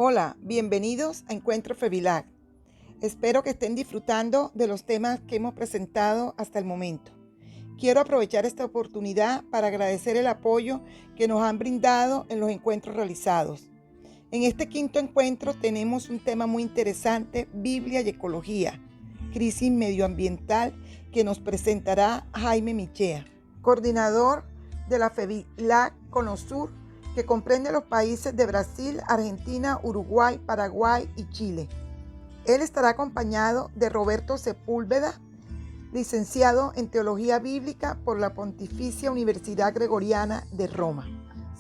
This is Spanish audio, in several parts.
Hola, bienvenidos a Encuentro FEVILAC. Espero que estén disfrutando de los temas que hemos presentado hasta el momento. Quiero aprovechar esta oportunidad para agradecer el apoyo que nos han brindado en los encuentros realizados. En este quinto encuentro tenemos un tema muy interesante, Biblia y ecología, crisis medioambiental, que nos presentará Jaime Michea, coordinador de la FEVILAC Conosur, que comprende los países de Brasil, Argentina, Uruguay, Paraguay y Chile. Él estará acompañado de Roberto Sepúlveda, licenciado en Teología Bíblica por la Pontificia Universidad Gregoriana de Roma.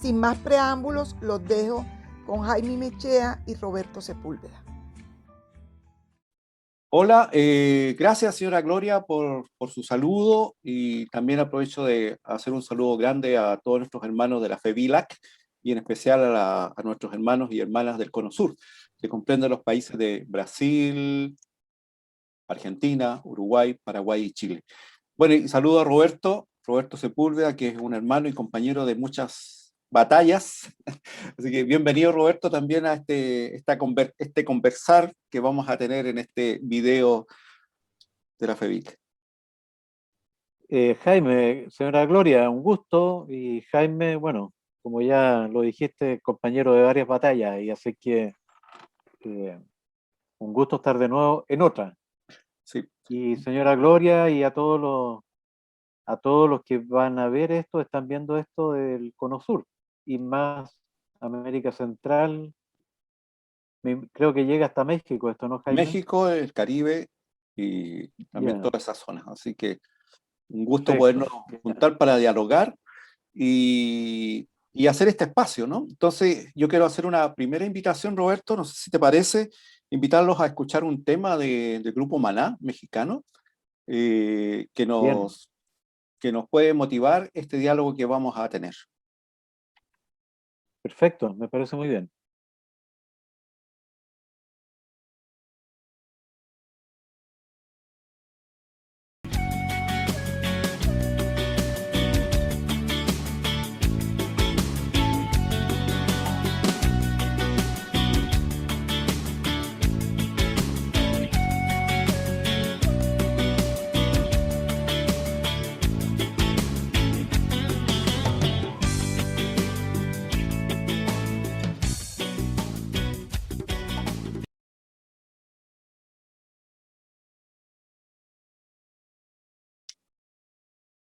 Sin más preámbulos, los dejo con Jaime Michea y Roberto Sepúlveda. Hola, gracias señora Gloria por su saludo, y también aprovecho de hacer un saludo grande a todos nuestros hermanos de la FEVILAC y en especial a nuestros hermanos y hermanas del Cono Sur, que comprenden los países de Brasil, Argentina, Uruguay, Paraguay y Chile. Bueno, y saludo a Roberto Sepúlveda, que es un hermano y compañero de muchas batallas. Así que bienvenido, Roberto, también a este conversar que vamos a tener en este video de la FEVILAC. Jaime, señora Gloria, un gusto. Y Jaime, bueno, como ya lo dijiste, compañero de varias batallas, y así que un gusto estar de nuevo en otra. Sí. Y señora Gloria, y a todos los que van a ver esto, están viendo esto del Cono Sur y más América Central, creo que llega hasta México esto, ¿no, Jaime? México, el Caribe y también todas esas zonas. Así que un gusto podernos juntar para dialogar y hacer este espacio, ¿no? Entonces, yo quiero hacer una primera invitación, Roberto, no sé si te parece, invitarlos a escuchar un tema del grupo Maná, mexicano, que nos puede motivar este diálogo que vamos a tener. Perfecto, me parece muy bien.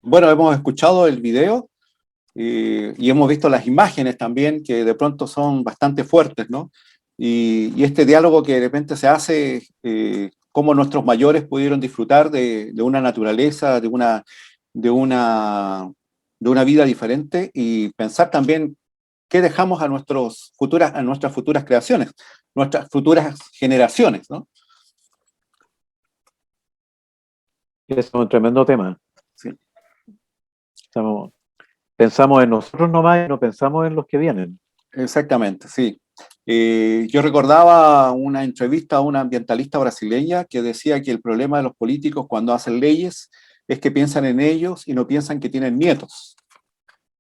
Bueno, hemos escuchado el video y hemos visto las imágenes también, que de pronto son bastante fuertes, ¿no? Y este diálogo que de repente se hace, cómo nuestros mayores pudieron disfrutar de una naturaleza, de una vida diferente, y pensar también qué dejamos a nuestras futuras creaciones, nuestras futuras generaciones, ¿no? Es un tremendo tema. Sí. Pensamos en nosotros nomás y no pensamos en los que vienen. Exactamente, sí. Yo recordaba una entrevista a una ambientalista brasileña que decía que el problema de los políticos cuando hacen leyes es que piensan en ellos y no piensan que tienen nietos.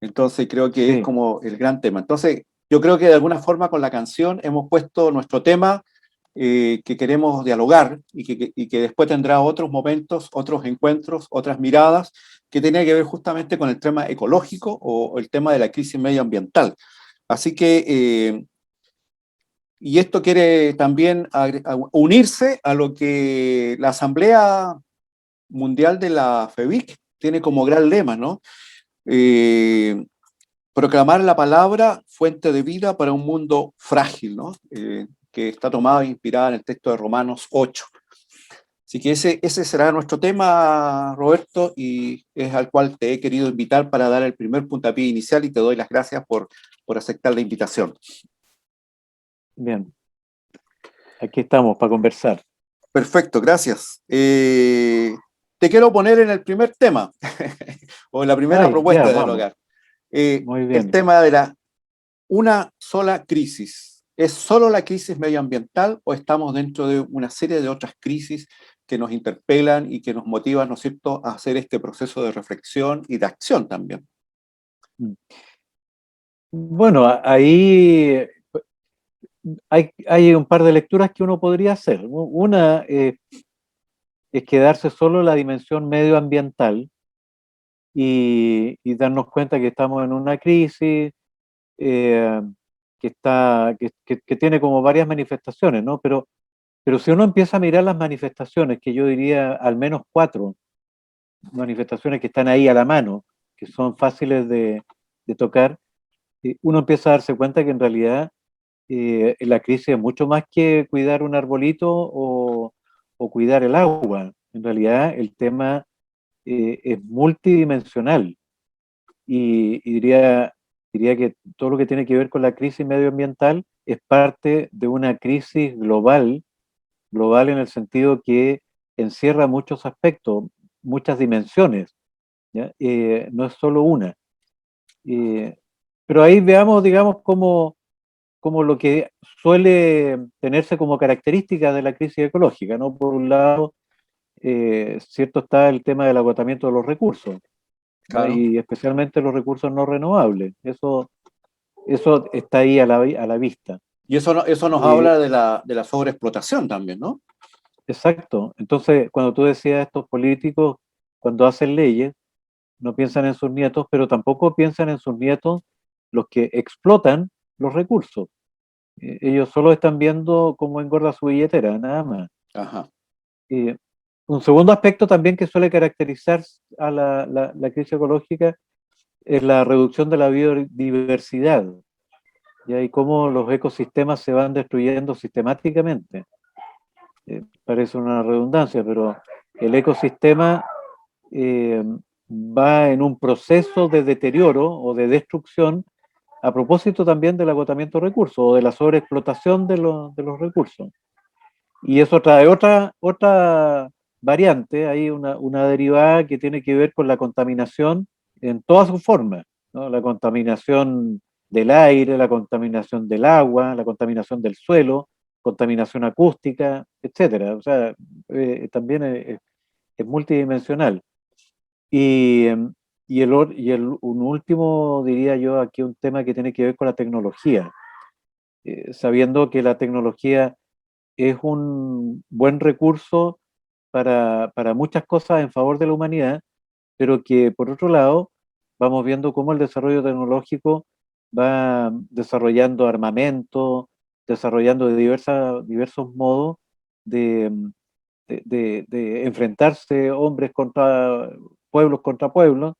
Entonces creo que es como el gran tema. Entonces yo creo que de alguna forma con la canción hemos puesto nuestro tema que queremos dialogar y que después tendrá otros momentos, otros encuentros, otras miradas, que tiene que ver justamente con el tema ecológico o el tema de la crisis medioambiental. Así que, y esto quiere también unirse a lo que la Asamblea Mundial de la FEVIC tiene como gran lema, ¿no? Proclamar la palabra fuente de vida para un mundo frágil, ¿no? Que está tomada e inspirada en el texto de Romanos 8. Así que ese será nuestro tema, Roberto, y es al cual te he querido invitar para dar el primer puntapié inicial, y te doy las gracias por aceptar la invitación. Bien. Aquí estamos para conversar. Perfecto, gracias. Te quiero poner en el primer tema, o en la primera propuesta de dialogar. Muy bien. El tema de una sola crisis. ¿Es solo la crisis medioambiental o estamos dentro de una serie de otras crisis que nos interpelan y que nos motivan, ¿no es cierto?, a hacer este proceso de reflexión y de acción también? Bueno, ahí hay un par de lecturas que uno podría hacer. Una es quedarse solo en la dimensión medioambiental y darnos cuenta que estamos en una crisis eh, que tiene como varias manifestaciones, ¿no? Pero si uno empieza a mirar las manifestaciones, que yo diría al menos 4 manifestaciones que están ahí a la mano, que son fáciles de tocar, uno empieza a darse cuenta que en realidad la crisis es mucho más que cuidar un arbolito o cuidar el agua. En realidad el tema es multidimensional y diría que todo lo que tiene que ver con la crisis medioambiental es parte de una crisis global en el sentido que encierra muchos aspectos, muchas dimensiones, ¿ya? No es solo una. Eh, pero ahí veamos, digamos, como lo que suele tenerse como característica de la crisis ecológica, ¿no? Por un lado, cierto está el tema del agotamiento de los recursos, ¿ya? Claro. Y especialmente los recursos no renovables. Eso está ahí a la vista. Y eso nos Eh, habla de la sobreexplotación también, ¿no? exacto. Entonces, cuando tú decías estos políticos, cuando hacen leyes, no piensan en sus nietos, pero tampoco piensan en sus nietos los que explotan los recursos. Ellos solo están viendo cómo engorda su billetera, nada más. Ajá. Eh, un segundo aspecto también que suele caracterizar a la crisis ecológica es la reducción de la biodiversidad, ¿ya? Y cómo los ecosistemas se van destruyendo sistemáticamente. Parece una redundancia, pero el ecosistema eh, va en un proceso de deterioro o de destrucción a propósito también del agotamiento de recursos o de la sobreexplotación de los recursos. Y eso trae otra variante, hay una derivada que tiene que ver con la contaminación en todas sus formas, ¿no? La contaminación del aire, la contaminación del agua, la contaminación del suelo, contaminación acústica, etcétera. O sea, también es multidimensional. Y, un último, diría yo, aquí un tema que tiene que ver con la tecnología, sabiendo que la tecnología es un buen recurso para muchas cosas en favor de la humanidad, pero que por otro lado vamos viendo cómo el desarrollo tecnológico va desarrollando armamento, desarrollando de diversos modos de, de enfrentarse hombres contra pueblos contra pueblos,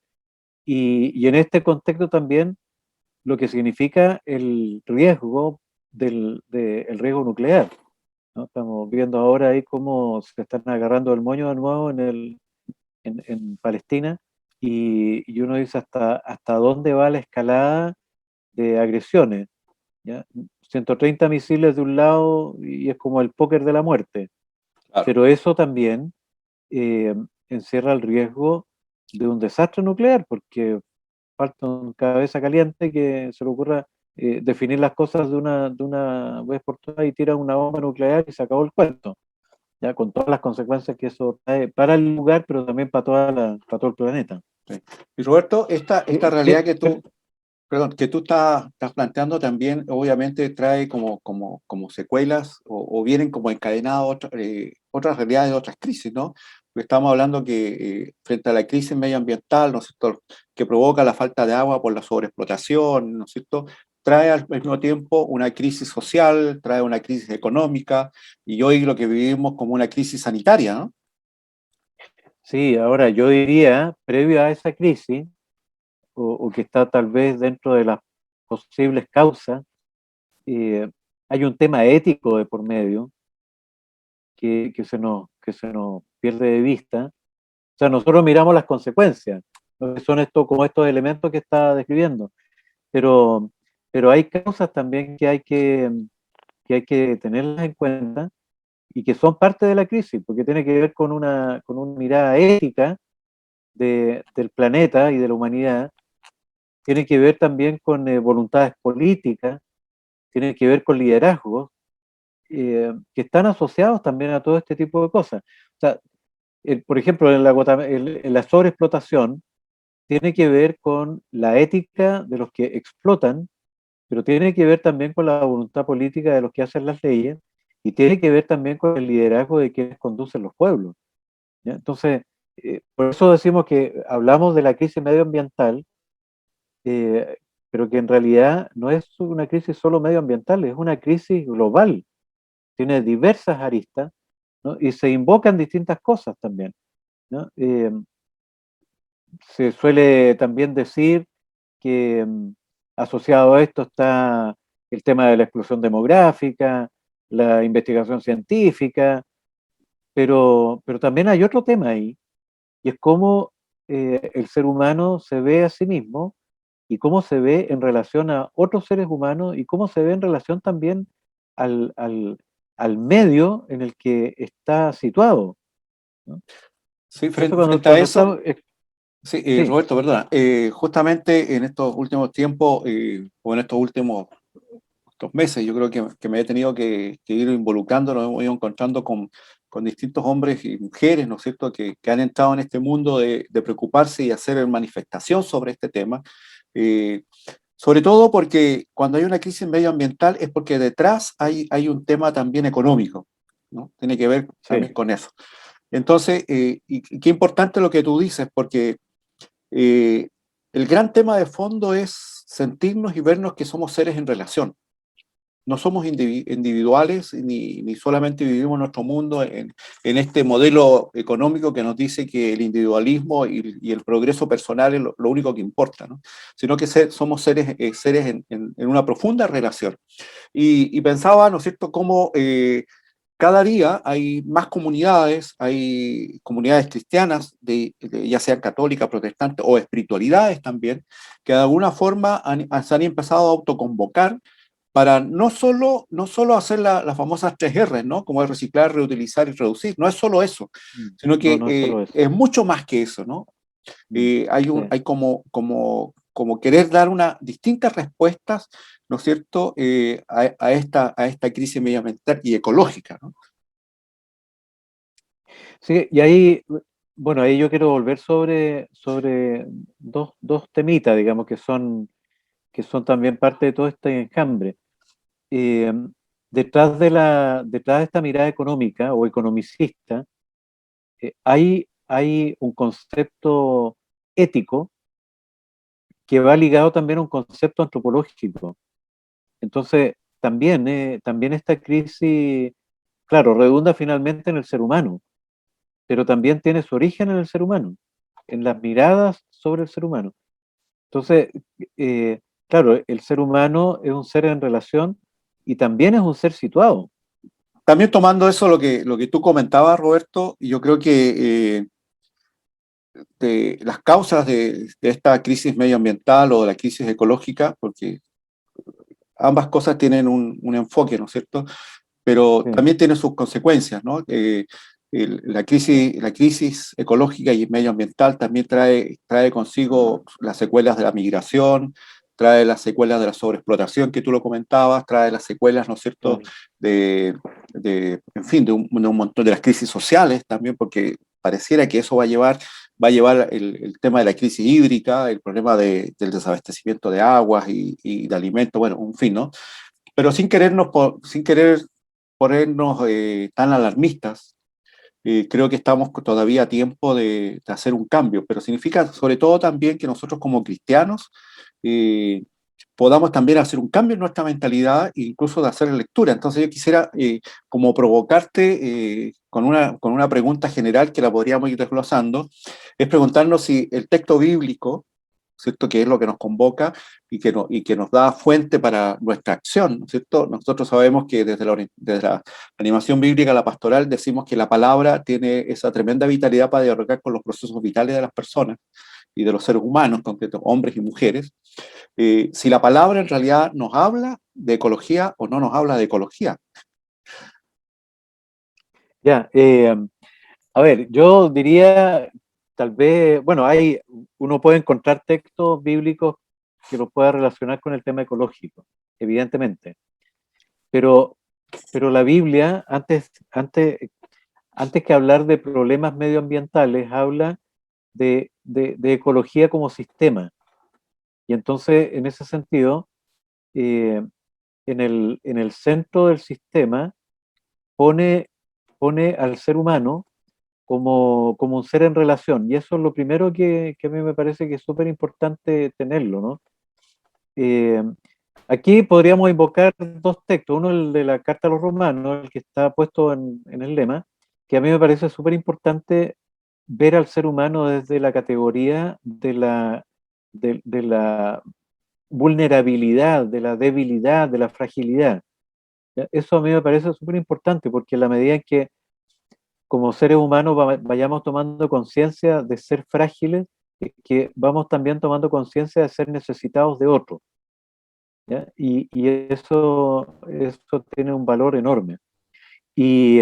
y en este contexto también lo que significa el riesgo el riesgo nuclear, ¿no? Estamos viendo ahora ahí cómo se están agarrando el moño de nuevo en Palestina y uno dice hasta dónde va la escalada de agresiones, ¿ya? 130 misiles de un lado y es como el póker de la muerte, Claro. pero eso también eh, encierra el riesgo de un desastre nuclear porque falta un cabeza caliente que se le ocurra definir las cosas de una vez por todas y tira una bomba nuclear y se acabó el cuento, ya con todas las consecuencias que eso trae para el lugar, pero también para todo el planeta. Sí. Y Roberto, esta realidad que Pero- tú, perdón, que tú estás planteando también, obviamente trae como secuelas o vienen como encadenadas otras realidades, otras crisis, ¿no? Porque estamos hablando que frente a la crisis medioambiental, ¿no es cierto?, que provoca la falta de agua por la sobreexplotación, ¿no es cierto?, trae al mismo tiempo una crisis social, trae una crisis económica y hoy lo que vivimos como una crisis sanitaria, ¿no? sí, ahora yo diría, previo a esa crisis, o que está tal vez dentro de las posibles causas, eh, hay un tema ético de por medio que se nos pierde de vista. O sea, nosotros miramos las consecuencias, ¿no? Que son como estos elementos que está describiendo, pero, pero hay causas también que hay que tenerlas en cuenta y que son parte de la crisis, porque tiene que ver con una mirada ética del planeta y de la humanidad, tiene que ver también con voluntades políticas, tiene que ver con liderazgos que están asociados también a todo este tipo de cosas. O sea, por ejemplo, en la sobreexplotación tiene que ver con la ética de los que explotan pero tiene que ver también con la voluntad política de los que hacen las leyes y tiene que ver también con el liderazgo de quienes conducen los pueblos, ¿ya? Entonces, por eso decimos que hablamos de la crisis medioambiental, eh, pero que en realidad no es una crisis solo medioambiental, es una crisis global, tiene diversas aristas, ¿no? Y se invocan distintas cosas también, ¿no? Se suele también decir que asociado a esto está el tema de la explosión demográfica, la investigación científica, pero también hay otro tema ahí, y es cómo el ser humano se ve a sí mismo y cómo se ve en relación a otros seres humanos y cómo se ve en relación también al, al, al medio en el que está situado, ¿no? Sí, Entonces, frente a cuando eso, estamos... sí, sí, Roberto, perdona, justamente en estos últimos tiempos, o en estos últimos estos meses, yo creo que me he tenido que ir involucrando, nos hemos ido encontrando con distintos hombres y mujeres, ¿no es cierto?, que han entrado en este mundo de preocuparse y hacer manifestación sobre este tema. Eh, Sobre todo porque cuando hay una crisis medioambiental es porque detrás hay un tema también económico, ¿no? Tiene que ver también sí. con eso. Entonces, y qué importante lo que tú dices, porque eh, el gran tema de fondo es sentirnos y vernos que somos seres en relación. No somos individuales ni solamente vivimos nuestro mundo en este modelo económico que nos dice que el individualismo y el progreso personal es lo único que importa, ¿no? Sino que somos seres en una profunda relación. Y pensaba, ¿no es cierto?, cómo cada día hay más comunidades, hay comunidades cristianas, ya sean católicas, protestantes o espiritualidades también, que de alguna forma se han empezado a autoconvocar para no solo hacer las famosas 3 R, ¿no? Como es reciclar, reutilizar y reducir. No es solo eso, sino No, que no es solo eso. es mucho más que eso, ¿no? Sí. Hay como querer dar distintas respuestas, ¿no es cierto?, a esta crisis medioambiental y ecológica, ¿no? Sí, y ahí, bueno, ahí yo quiero volver sobre dos temitas, digamos, que son también parte de todo este enjambre. Eh, detrás de esta mirada económica o economicista, hay un concepto ético que va ligado también a un concepto antropológico. Entonces, también esta crisis, claro, redunda finalmente en el ser humano, pero también tiene su origen en el ser humano, en las miradas sobre el ser humano. Entonces, claro, el ser humano es un ser en relación y también es un ser situado. También tomando eso lo que tú comentabas, Roberto, yo creo que las causas de esta crisis medioambiental o de la crisis ecológica, porque ambas cosas tienen un enfoque, ¿no es cierto? Pero Sí, también tiene sus consecuencias, ¿no? La sí, crisis ecológica y medioambiental también trae consigo las secuelas de la migración, trae las secuelas de la sobreexplotación que tú lo comentabas, trae las secuelas, ¿no es cierto?, claro. en fin, de un montón de las crisis sociales también, porque pareciera que eso va a llevar el tema de la crisis hídrica, el problema del desabastecimiento de aguas y de alimentos, bueno, en fin, ¿no? Pero sin querer ponernos tan alarmistas, creo que estamos todavía a tiempo de hacer un cambio, pero significa sobre todo también que nosotros como cristianos eh, podamos también hacer un cambio en nuestra mentalidad e incluso de hacer lectura. Entonces yo quisiera como provocarte con una pregunta general que la podríamos ir desglosando, es preguntarnos si el texto bíblico, ¿cierto?, que es lo que nos convoca y que nos da fuente para nuestra acción, ¿no es cierto? Nosotros sabemos que desde la animación bíblica, la pastoral, decimos que la palabra tiene esa tremenda vitalidad para dialogar con los procesos vitales de las personas y de los seres humanos, en concreto, hombres y mujeres. Si la palabra en realidad nos habla de ecología o no nos habla de ecología. Ya, a ver, yo diría, tal vez, bueno, uno puede encontrar textos bíblicos que los pueda relacionar con el tema ecológico, evidentemente, pero, pero la Biblia, antes que hablar de problemas medioambientales, habla de ecología como sistema. Y entonces, en ese sentido, eh, en el centro del sistema pone al ser humano como un ser en relación. Y eso es lo primero que a mí me parece que es súper importante tenerlo, ¿no? Eh, Aquí podríamos invocar dos textos, uno el de la Carta a los Romanos, el que está puesto en el lema, que a mí me parece súper importante ver al ser humano desde la categoría de la vulnerabilidad, de la debilidad, de la fragilidad. ¿Ya? Eso a mí me parece súper importante porque en la medida en que como seres humanos vayamos tomando conciencia de ser frágiles, es que vamos también tomando conciencia de ser necesitados de otro. ¿Ya? Y eso tiene un valor enorme. Y,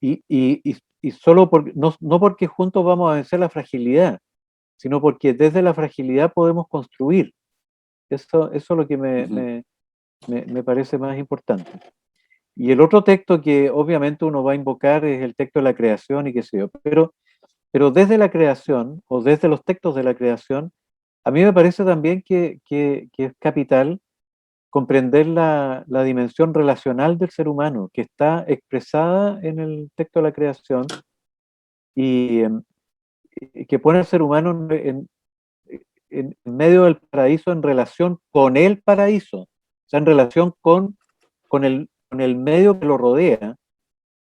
y solo no porque juntos vamos a vencer la fragilidad, sino porque desde la fragilidad podemos construir. Eso es lo que me parece más importante. Y el otro texto que obviamente uno va a invocar es el texto de la creación y qué sé yo, pero desde la creación o desde los textos de la creación, a mí me parece también que es capital comprender la dimensión relacional del ser humano, que está expresada en el texto de la creación y que pone al ser humano en medio del paraíso en relación con el paraíso, o sea, en relación con el medio que lo rodea,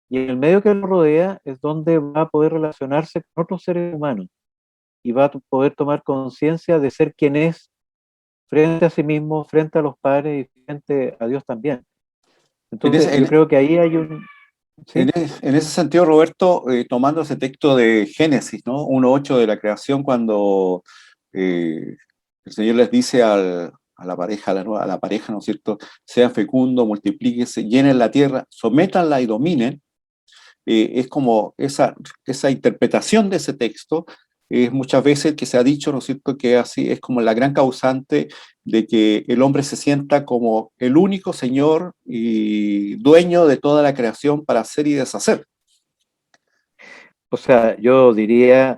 y en el medio que lo rodea es donde va a poder relacionarse con otros seres humanos y va a poder tomar conciencia de ser quien es frente a sí mismo, frente a los padres y frente a Dios también. En Entonces, ese, yo en, creo que ahí hay un... ¿Sí? en ese sentido, Roberto, tomando ese texto de Génesis, ¿no? 1:8 de la creación, cuando el Señor les dice a la pareja, a la pareja, ¿no es cierto? Sean fecundos, multiplíquense, llenen la tierra, sométanla y dominen. Es como esa interpretación de ese texto, es muchas veces que se ha dicho, ¿no es cierto?, que así es como la gran causante de que el hombre se sienta como el único señor y dueño de toda la creación para hacer y deshacer. O sea, yo diría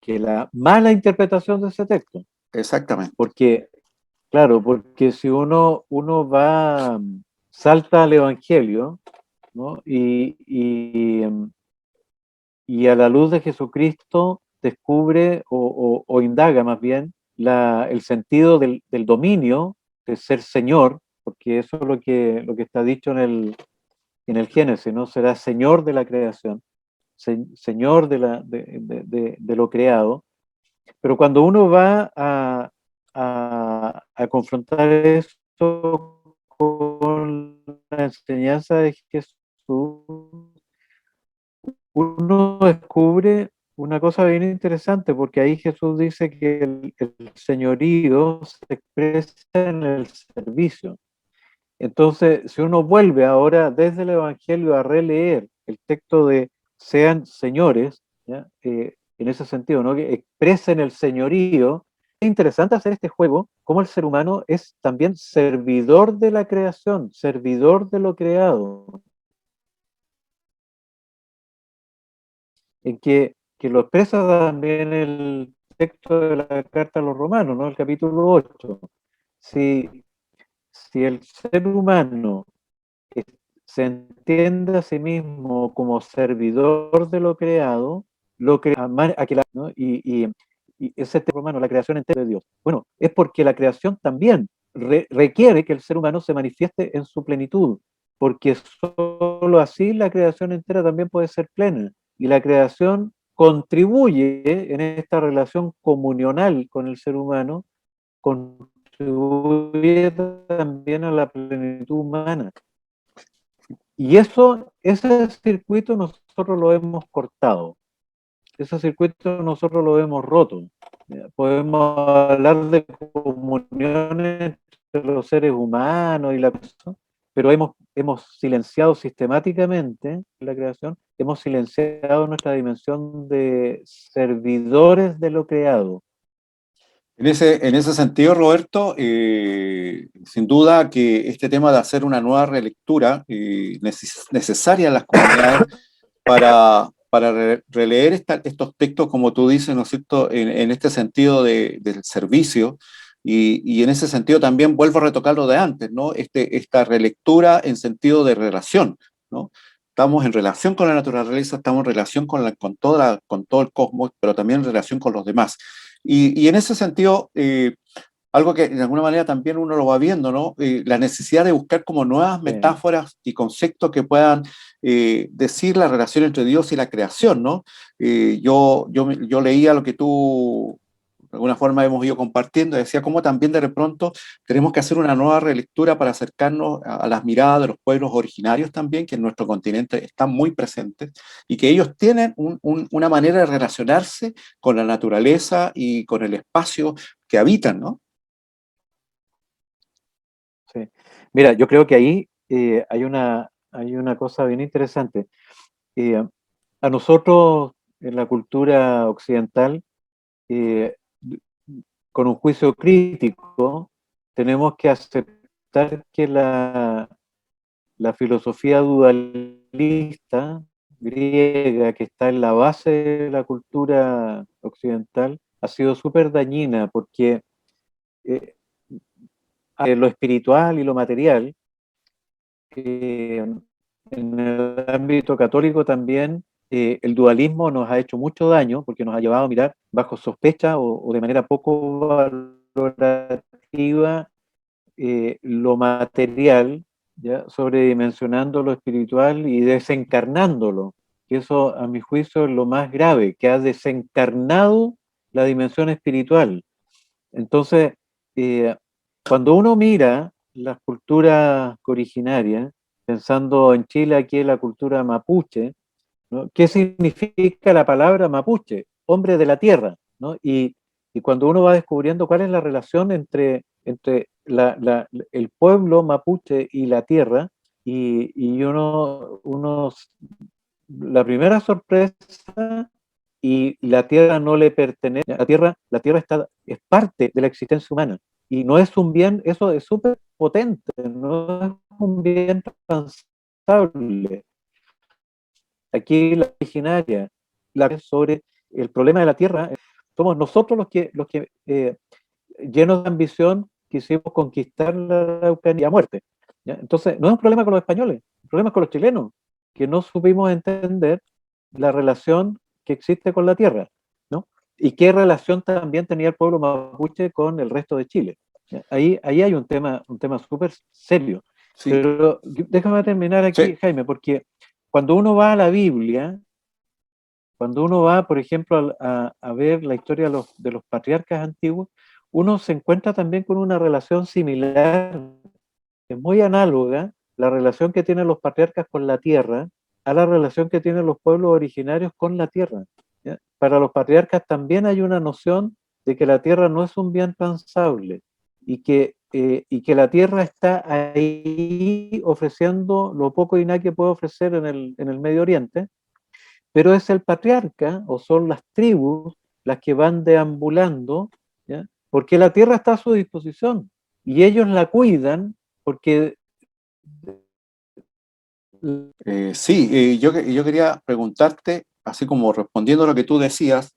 que la mala interpretación de ese texto, Exactamente. porque, claro, porque si uno va, salta al Evangelio, ¿no? Y a la luz de Jesucristo descubre o indaga más bien el sentido del dominio, de ser Señor, porque eso es lo que está dicho en el Génesis, ¿no? Será Señor de la creación, Señor de lo creado. Pero cuando uno va a confrontar esto con la enseñanza de Jesús, uno descubre una cosa bien interesante, porque ahí Jesús dice que el señorío se expresa en el servicio. Entonces, si uno vuelve ahora desde el Evangelio a releer el texto de sean señores, ¿ya? En ese sentido, ¿no? Que expresen el señorío, es interesante hacer este juego, cómo el ser humano es también servidor de la creación, servidor de lo creado, en que lo expresa también el texto de la carta a los romanos, ¿no? El capítulo 8. Si, si el ser humano se entiende a sí mismo como servidor de lo crea ¿no? Y ese tema romano, la creación entera de Dios. Bueno, es porque la creación también requiere que el ser humano se manifieste en su plenitud, porque solo así la creación entera también puede ser plena. Y la creación contribuye en esta relación comunional con el ser humano, contribuye también a la plenitud humana. Y ese circuito nosotros lo hemos cortado, ese circuito nosotros lo hemos roto. Podemos hablar de comunión entre los seres humanos y la persona, pero hemos silenciado sistemáticamente la creación, hemos silenciado nuestra dimensión de servidores de lo creado. En ese sentido, Roberto, sin duda que este tema de hacer una nueva relectura necesaria en las comunidades para releer estos textos, como tú dices, ¿no es cierto?, en este sentido del servicio, Y en ese sentido también vuelvo a retocar lo de antes, ¿no? Esta relectura en sentido de relación, ¿no? Estamos en relación con la naturaleza, estamos en relación con todo el cosmos, pero también en relación con los demás. Y en ese sentido, algo que de alguna manera también uno lo va viendo, ¿no? La necesidad de buscar como nuevas metáforas y conceptos que puedan decir la relación entre Dios y la creación, ¿no? Yo leía lo que tú de alguna forma hemos ido compartiendo, decía cómo también de pronto tenemos que hacer una nueva relectura para acercarnos a las miradas de los pueblos originarios también, que en nuestro continente están muy presentes, y que ellos tienen una manera de relacionarse con la naturaleza y con el espacio que habitan, ¿no? Sí. Mira, yo creo que ahí hay una cosa bien interesante. A nosotros, en la cultura occidental, eh, con un juicio crítico, tenemos que aceptar que la filosofía dualista griega, que está en la base de la cultura occidental, ha sido súper dañina porque eh, lo espiritual y lo material, en el ámbito católico también, el dualismo nos ha hecho mucho daño porque nos ha llevado a mirar bajo sospecha o de manera poco valorativa lo material, ¿ya? Sobredimensionando lo espiritual y desencarnándolo, que eso a mi juicio es lo más grave, que ha desencarnado la dimensión espiritual. Entonces, eh, cuando uno mira las culturas originarias, pensando en Chile, aquí en la cultura mapuche, ¿no? ¿Qué significa la palabra mapuche? Hombre de la tierra, ¿no? Y cuando uno va descubriendo cuál es la relación entre el pueblo mapuche y la tierra, y la primera sorpresa, y la tierra no le pertenece, la tierra es parte de la existencia humana, y no es un bien, eso es súper potente, no es un bien transable. Aquí la originaria, sobre el problema de la tierra, somos nosotros los que llenos de ambición, quisimos conquistar la Araucanía a muerte, ¿ya? Entonces, no es un problema con los españoles, el problema es con los chilenos, que no supimos entender la relación que existe con la tierra, ¿no? Y qué relación también tenía el pueblo mapuche con el resto de Chile. ¿Ya? Ahí hay un tema súper serio. Sí, Pero déjame terminar aquí, sí. Jaime, porque cuando uno va a la Biblia, cuando uno va, por ejemplo, a ver la historia de los patriarcas antiguos, uno se encuentra también con una relación similar, es muy análoga, la relación que tienen los patriarcas con la tierra, a la relación que tienen los pueblos originarios con la tierra, ¿ya? Para los patriarcas también hay una noción de que la tierra no es un bien transable y que la tierra está ahí ofreciendo lo poco y nada que puede ofrecer en el Medio Oriente, pero es el patriarca o son las tribus las que van deambulando, ¿ya? Porque la tierra está a su disposición y ellos la cuidan porque... Sí, yo quería preguntarte, así como respondiendo a lo que tú decías,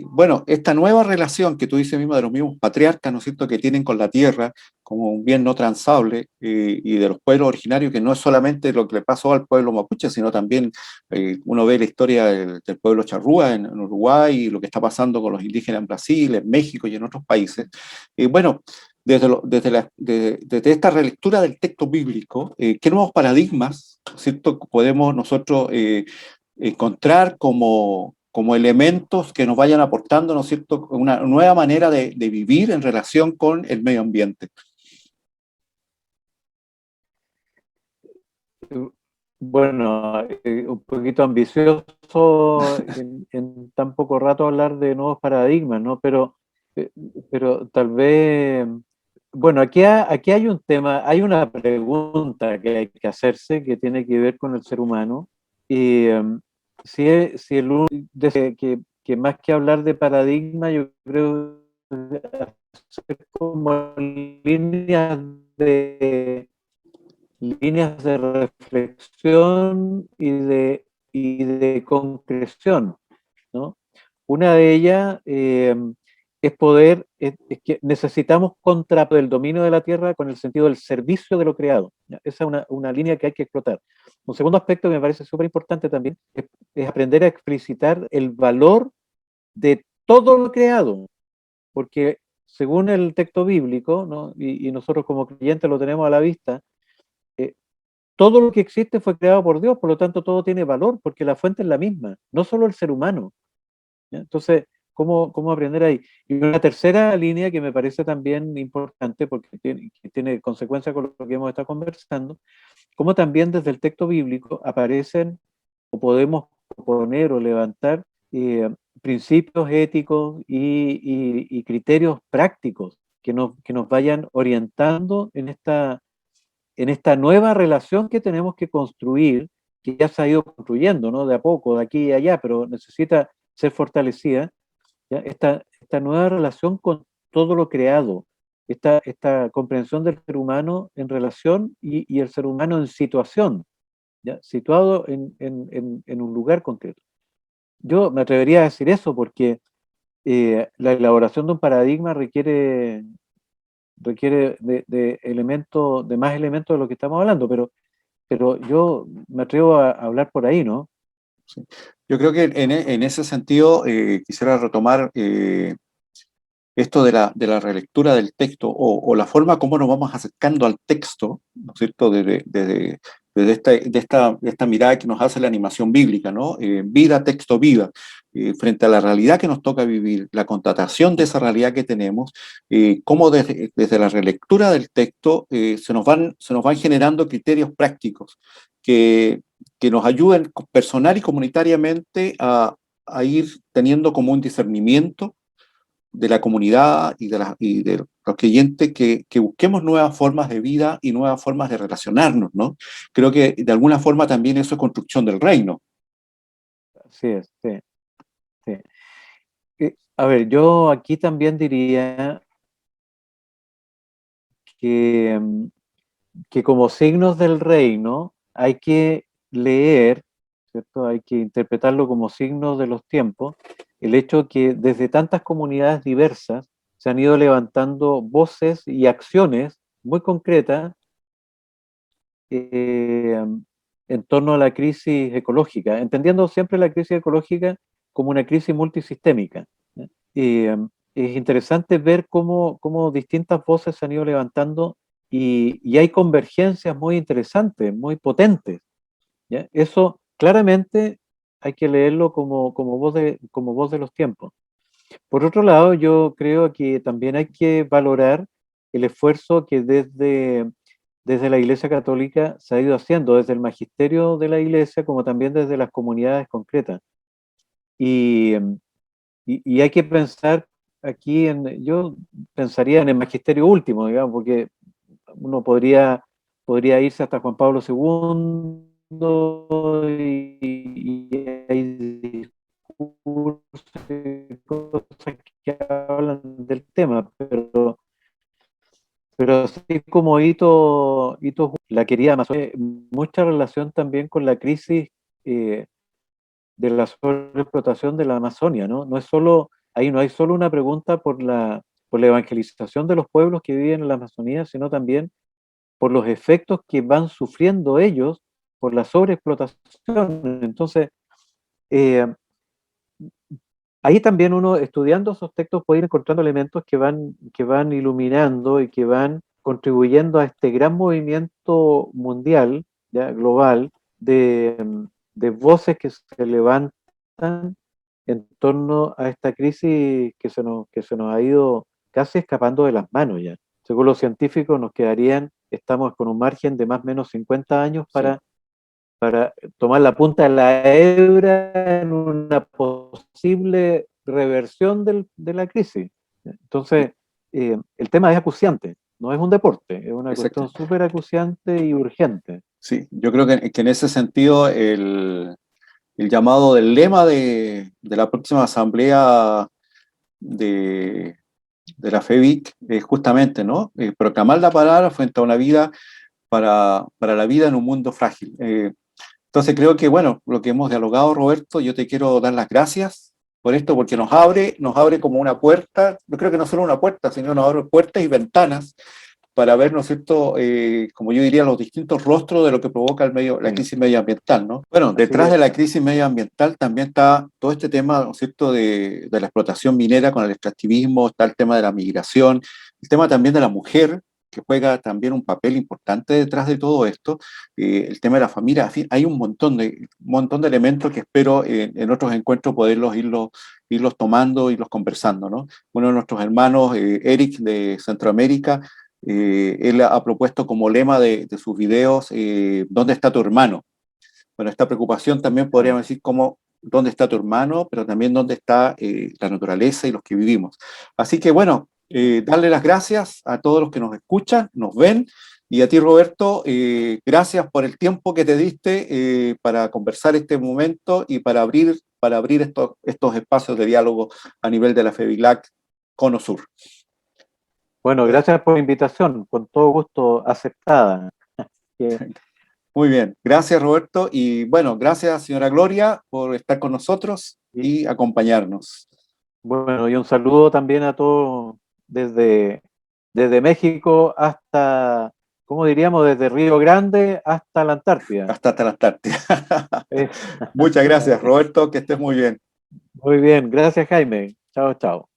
bueno, esta nueva relación que tú dices mismo de los mismos patriarcas, ¿no es cierto?, que tienen con la tierra como un bien no transable, y de los pueblos originarios, que no es solamente lo que le pasó al pueblo mapuche, sino también uno ve la historia del pueblo charrúa en Uruguay y lo que está pasando con los indígenas en Brasil, en México y en otros países. Bueno, desde esta relectura del texto bíblico, ¿qué nuevos paradigmas, ¿cierto?, podemos nosotros encontrar como elementos que nos vayan aportando, ¿no es cierto?, una nueva manera de vivir en relación con el medio ambiente? Bueno, un poquito ambicioso en tan poco rato hablar de nuevos paradigmas, ¿no? Eh, pero tal vez, bueno, aquí hay un tema, hay una pregunta que hay que hacerse que tiene que ver con el ser humano. Y si que más que hablar de paradigma, yo creo que hacer como líneas de reflexión y de concreción, ¿no? Una de ellas es poder, es que necesitamos contra el dominio de la tierra con el sentido del servicio de lo creado. ¿Ya? Esa es una línea que hay que explotar. Un segundo aspecto que me parece súper importante también es aprender a explicitar el valor de todo lo creado, porque según el texto bíblico, ¿no? Y nosotros como creyentes lo tenemos a la vista, eh, todo lo que existe fue creado por Dios, por lo tanto todo tiene valor, porque la fuente es la misma, no solo el ser humano. ¿Ya? Entonces, ¿cómo aprender ahí? Y una tercera línea que me parece también importante, porque tiene consecuencia con lo que hemos estado conversando, como también desde el texto bíblico aparecen o podemos poner o levantar principios éticos y criterios prácticos que nos vayan orientando en esta nueva relación que tenemos que construir, que ya se ha ido construyendo, ¿no? De a poco, de aquí y allá, pero necesita ser fortalecida, ¿ya? Esta nueva relación con todo lo creado, esta comprensión del ser humano en relación y el ser humano en situación, ¿ya? Situado en un lugar concreto. Yo me atrevería a decir eso porque la elaboración de un paradigma requiere de elementos, de más elementos de lo que estamos hablando, pero yo me atrevo a hablar por ahí, ¿no? Sí. Yo creo que en ese sentido quisiera retomar esto de la relectura del texto o la forma como nos vamos acercando al texto, ¿no es cierto? Desde esta mirada que nos hace la animación bíblica, ¿no? Vida, texto, vida, frente a la realidad que nos toca vivir, la constatación de esa realidad que tenemos, cómo desde la relectura del texto se nos van generando criterios prácticos que nos ayuden personal y comunitariamente a ir teniendo como un discernimiento de la comunidad y de los creyentes que busquemos nuevas formas de vida y nuevas formas de relacionarnos, ¿no? Creo que de alguna forma también eso es construcción del reino. Así es, sí, sí. A ver, yo aquí también diría que, que como signos del reino hay que leer, ¿cierto? Hay que interpretarlo como signos de los tiempos, el hecho que desde tantas comunidades diversas se han ido levantando voces y acciones muy concretas eh, en torno a la crisis ecológica, entendiendo siempre la crisis ecológica como una crisis multisistémica. ¿Ya? Es interesante ver cómo distintas voces se han ido levantando y hay convergencias muy interesantes, muy potentes. ¿Ya? Eso claramente hay que leerlo como voz de los tiempos. Por otro lado, yo creo que también hay que valorar el esfuerzo que desde la Iglesia Católica se ha ido haciendo, desde el magisterio de la Iglesia, como también desde las comunidades concretas. Y, y hay que pensar aquí yo pensaría en el magisterio último, digamos, porque uno podría irse hasta Juan Pablo II y hay discursos y cosas que hablan del tema, pero así como la querida Amazonia, mucha relación también con la crisis eh, de la sobreexplotación de la Amazonia, ¿no? Ahí no hay solo una pregunta por la evangelización de los pueblos que viven en la Amazonía, sino también por los efectos que van sufriendo ellos por la sobreexplotación. Entonces, eh, ahí también uno, estudiando esos textos, puede ir encontrando elementos que van iluminando y que van contribuyendo a este gran movimiento mundial, ya, global, de voces que se levantan en torno a esta crisis que se nos ha ido casi escapando de las manos ya. Según los científicos, estamos con un margen de más o menos 50 años Sí. para tomar la punta de la hebra en una posible reversión de la crisis. Entonces, el tema es acuciante, no es un deporte, es una Exacto. cuestión súper acuciante y urgente. Sí, yo creo que en ese sentido el llamado del lema de la próxima asamblea de, de la FEBIC es justamente, ¿no? Proclamar la palabra frente a una vida para la vida en un mundo frágil. Entonces creo que, bueno, lo que hemos dialogado, Roberto, yo te quiero dar las gracias por esto, porque nos abre como una puerta, yo creo que no solo una puerta, sino nos abre puertas y ventanas para ver, ¿no es cierto?, como yo diría, los distintos rostros de lo que provoca la crisis medioambiental, ¿no? Bueno, detrás de la crisis medioambiental también está todo este tema, ¿no es cierto?, de la explotación minera con el extractivismo, está el tema de la migración, el tema también de la mujer, que juega también un papel importante detrás de todo esto, el tema de la familia, en fin, hay un montón de elementos que espero en otros encuentros poderlos irlos tomando, irlos conversando, ¿no? Uno de nuestros hermanos, Eric de Centroamérica, él ha propuesto como lema de sus videos, ¿dónde está tu hermano? Bueno, esta preocupación también podríamos decir como, ¿dónde está tu hermano? Pero también dónde está la naturaleza y los que vivimos. Así que bueno, darle las gracias a todos los que nos escuchan, nos ven, y a ti, Roberto, gracias por el tiempo que te diste para conversar este momento y para abrir estos espacios de diálogo a nivel de la FEVILAC Cono Sur. Bueno, gracias por la invitación, con todo gusto aceptada. Muy bien, gracias, Roberto, y bueno, gracias, señora Gloria, por estar con nosotros y acompañarnos. Bueno, y un saludo también a todos desde México hasta, ¿cómo diríamos? Desde Río Grande hasta la Antártida. Hasta la Antártida. Muchas gracias, Roberto, que estés muy bien. Muy bien, gracias, Jaime. Chao, chao.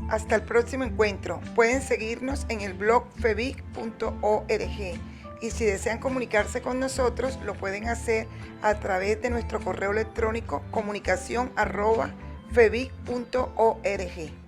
Hasta el próximo encuentro. Pueden seguirnos en el blog fevic.org y si desean comunicarse con nosotros lo pueden hacer a través de nuestro correo electrónico comunicación@fevic.org.